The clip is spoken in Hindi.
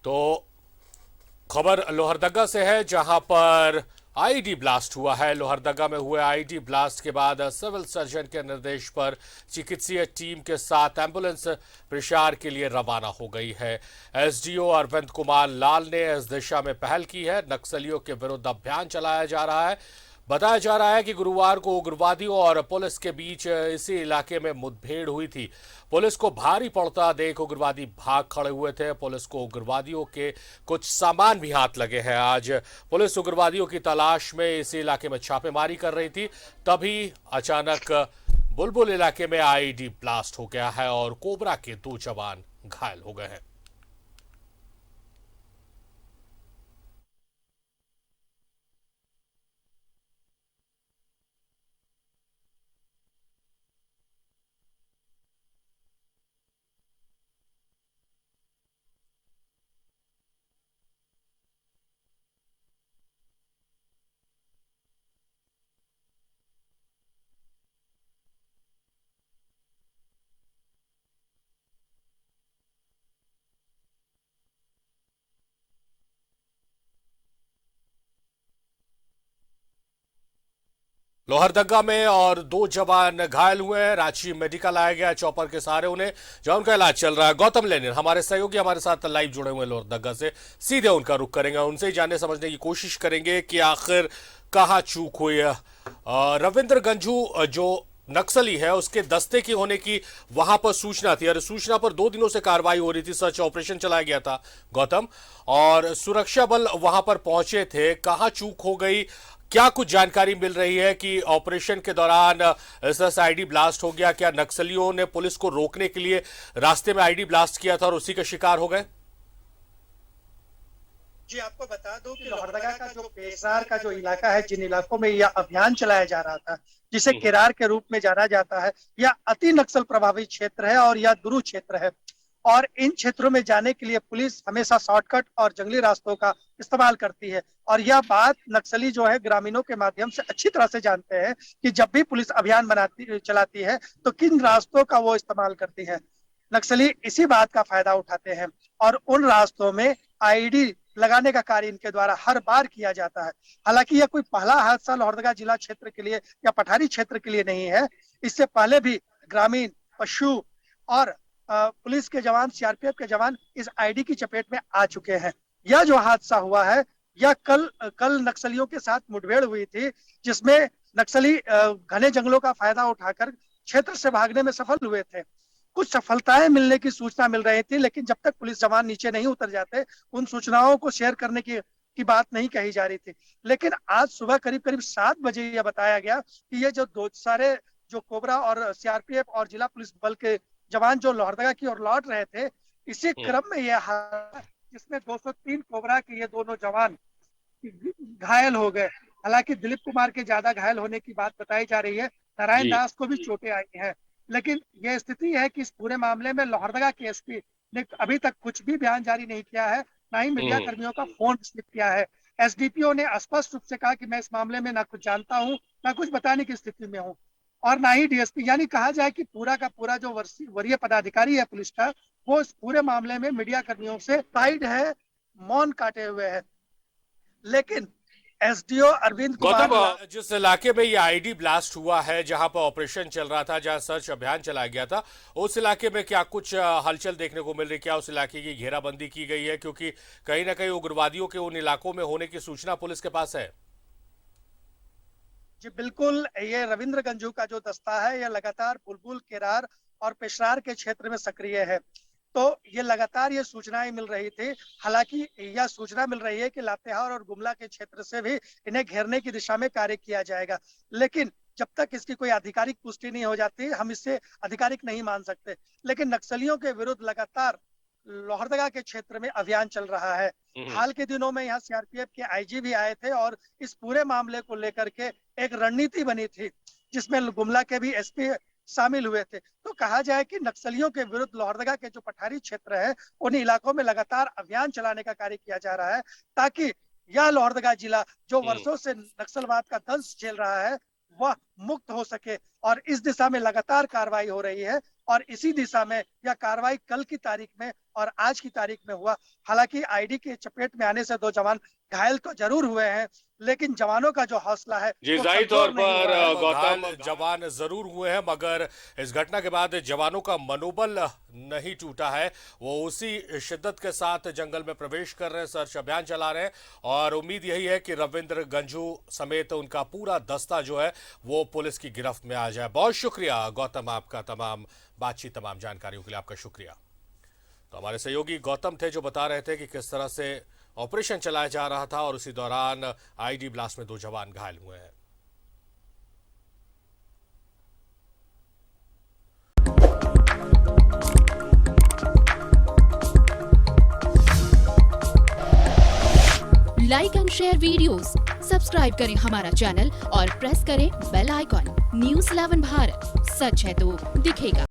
तो खबर लोहरदगा से है, जहां पर आईईडी ब्लास्ट हुआ है। लोहरदगा में हुए आईईडी ब्लास्ट के बाद सिविल सर्जन के निर्देश पर चिकित्सीय टीम के साथ एम्बुलेंस प्रचार के लिए रवाना हो गई है। एसडीओ अरविंद कुमार लाल ने इस दिशा में पहल की है। नक्सलियों के विरुद्ध अभियान चलाया जा रहा है। बताया जा रहा है कि गुरुवार को उग्रवादियों और पुलिस के बीच इसी इलाके में मुठभेड़ हुई थी। पुलिस को भारी पड़ता देख उग्रवादी भाग खड़े हुए थे। पुलिस को उग्रवादियों के कुछ सामान भी हाथ लगे हैं। आज पुलिस उग्रवादियों की तलाश में इसी इलाके में छापेमारी कर रही थी, तभी अचानक बुलबुल इलाके में आईईडी ब्लास्ट हो गया है और कोबरा के 2 जवान घायल हो गए हैं। लोहरदगा में और 2 जवान घायल हुए हैं। रांची मेडिकल लाया गया चॉपर के सहारे उन्हें, जहां उनका इलाज चल रहा है। गौतम लेनिन हमारे सहयोगी हमारे साथ लाइव जुड़े हुए हैं लोहरदगा से। सीधे उनका रुख करेंगे, उनसे ही जानने समझने की कोशिश करेंगे कि आखिर कहां चूक हुई है। रविंद्र गंझू जो नक्सली है, उसके दस्ते की होने की वहां पर सूचना थी और सूचना पर 2 दिनों से कार्रवाई हो रही थी। सर्च ऑपरेशन चलाया गया था गौतम, और सुरक्षा बल वहां पर पहुंचे थे। कहां चूक हो गई, क्या कुछ जानकारी मिल रही है कि ऑपरेशन के दौरान एसएस आईडी ब्लास्ट हो गया? क्या नक्सलियों ने पुलिस को रोकने के लिए रास्ते में आईडी ब्लास्ट किया था और उसी का शिकार हो गए? जी, आपको बता दूं कि लोहरदगा का जो पेशरार का जो इलाका है, जिन इलाकों में यह अभियान चलाया जा रहा था, जिसे किरार के रूप में जाना जाता है, यह अति नक्सल प्रभावित क्षेत्र है और यह दुरू क्षेत्र है। और इन क्षेत्रों में जाने के लिए पुलिस हमेशा शॉर्टकट और जंगली रास्तों का इस्तेमाल करती है। और यह बात नक्सली जो है ग्रामीणों के माध्यम से अच्छी तरह से जानते हैं कि जब भी पुलिस अभियान चलाती है तो किन रास्तों का वो इस्तेमाल करती है। नक्सली इसी बात का फायदा उठाते हैं और उन रास्तों में आईडी लगाने का कार्य इनके द्वारा हर बार किया जाता है। हालांकि यह कोई पहला हादसा लोहरदगा जिला क्षेत्र के लिए या पठारी क्षेत्र के लिए नहीं है। इससे पहले भी ग्रामीण, पशु और पुलिस के जवान, सीआरपीएफ के जवान इस आईडी की चपेट में आ चुके हैं। यह जो हादसा हुआ है, यह कल नक्सलियों के साथ मुठभेड़ हुई थी, जिसमें नक्सली घने जंगलों का फायदा उठाकर क्षेत्र से भागने में सफल हुए थे। कुछ सफलताएं मिलने की सूचना मिल रही थी, लेकिन जब तक पुलिस जवान नीचे नहीं उतर जाते, उन सूचनाओं को शेयर करने की बात नहीं कही जा रही थी। लेकिन आज सुबह करीब करीब 7 बजे यह बताया गया कि ये जो दो सारे जो कोबरा और सीआरपीएफ और जिला पुलिस बल के जवान जो लोहरदगा की ओर लौट रहे थे, इसी क्रम में यह हादसा, जिसमें 203 कोबरा के ये दोनों जवान घायल हो गए। हालांकि दिलीप कुमार के ज्यादा घायल होने की बात बताई जा रही है, नारायण जी। दास को भी चोटें आई हैं। लेकिन यह स्थिति है कि इस पूरे मामले में लोहरदगा के एसपी ने अभी तक कुछ भी बयान जारी नहीं किया है, ना ही मीडिया कर्मियों का फोन रिसीव किया है। एसडीपीओ ने स्पष्ट रूप से कहा कि मैं इस मामले में ना कुछ जानता हूं, ना कुछ बताने की स्थिति में हूं, और ना ही डीएसपी। यानी कहा जाए कि पूरा का पूरा जो वरीय पदाधिकारी है पुलिस का, वो इस पूरे मामले में मीडिया कर्मियों से साइड है, मौन काटे हुए है। लेकिन एसडीओ अरविंद गौतम, कुमार जिस इलाके में ये आईडी ब्लास्ट हुआ है, जहां पर ऑपरेशन चल रहा था, जहां सर्च अभियान चलाया गया था, उस इलाके में क्या कुछ हलचल देखने को मिल रही? क्या उस इलाके की घेराबंदी की गई है? क्योंकि कहीं ना कहीं उग्रवादियों के उन इलाकों में होने की सूचना पुलिस के पास है। जी बिल्कुल, ये रविंद्र गंजू का जो दस्ता है, यह लगातार बुलबुल, केरार और पेशरार के क्षेत्र में सक्रिय है। तो ये लगातार ये सूचनाएं मिल रही थी। हालांकि यह सूचना मिल रही है कि लातेहार और गुमला के क्षेत्र से भी इन्हें घेरने की दिशा में कार्य किया जाएगा। लेकिन जब तक इसकी कोई आधिकारिक पुष्टि नहीं हो जाती, हम इसे आधिकारिक नहीं मान सकते। लेकिन नक्सलियों के विरुद्ध लगातार लोहरदगा के क्षेत्र में अभियान चल रहा है। हाल के दिनों में यहाँ सीआरपीएफ के आईजी भी आए थे और इस पूरे मामले को लेकर के एक रणनीति बनी थी, जिसमें गुमला के भी एसपी शामिल हुए थे। तो कहा जाए कि नक्सलियों के विरुद्ध लोहरदगा के जो पठारी क्षेत्र है, उन इलाकों में लगातार अभियान चलाने का कार्य किया जा रहा है, ताकि यह लोहरदगा जिला जो वर्षों से नक्सलवाद का दंश झेल रहा है, वह मुक्त हो सके। और इस दिशा में लगातार कार्रवाई हो रही है। और इसी दिशा में यह कार्रवाई कल की तारीख में और आज की तारीख में हुआ। हालांकि आईडी के चपेट में आने से 2 जवान घायल तो जरूर हुए हैं, लेकिन जवानों का जो हौसला है जी, वो जाहिर कमजोर तौर नहीं हुआ है। पर गौतम, घायल जवान जरूर हुए हैं, मगर इस घटना के बाद जवानों का मनोबल नहीं टूटा है। वो उसी शिद्दत के साथ जंगल में प्रवेश कर रहे हैं, सर्च अभियान चला रहे हैं और उम्मीद यही है कि रविंद्र गंजू समेत उनका पूरा दस्ता जो है वो पुलिस की गिरफ्त में आ जाए। बहुत शुक्रिया गौतम, आपका तमाम बातचीत, तमाम जानकारियों के लिए आपका शुक्रिया। तो हमारे सहयोगी गौतम थे जो बता रहे थे कि किस तरह से ऑपरेशन चलाया जा रहा था और उसी दौरान आईडी ब्लास्ट में 2 जवान घायल हुए हैं। Like and share videos, subscribe करें हमारा चैनल और प्रेस करें बेल आइकॉन। न्यूज़ 11 भारत, सच है तो दिखेगा।